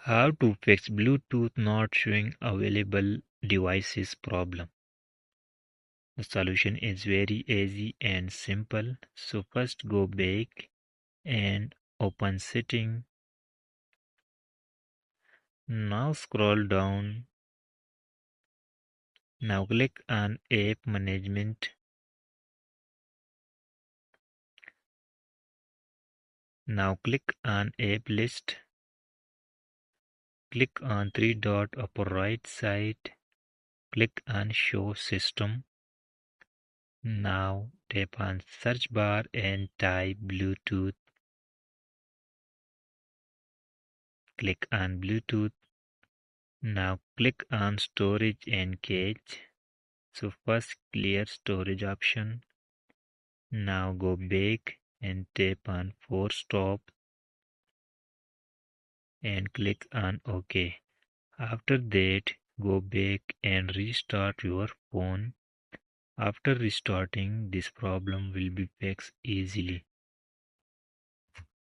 How to fix Bluetooth not showing available devices problem. The solution is very easy and simple. So first go back and open setting. Now scroll down. Now click on app management. Now click on app list. Click on three dot upper right side. Click on show system. Now tap on search bar and type Bluetooth. Click on Bluetooth. Now click on storage and cache. So first clear storage option. Now go back and tap on force stop and click on OK. After that, go back and restart your phone. After restarting, this problem will be fixed easily.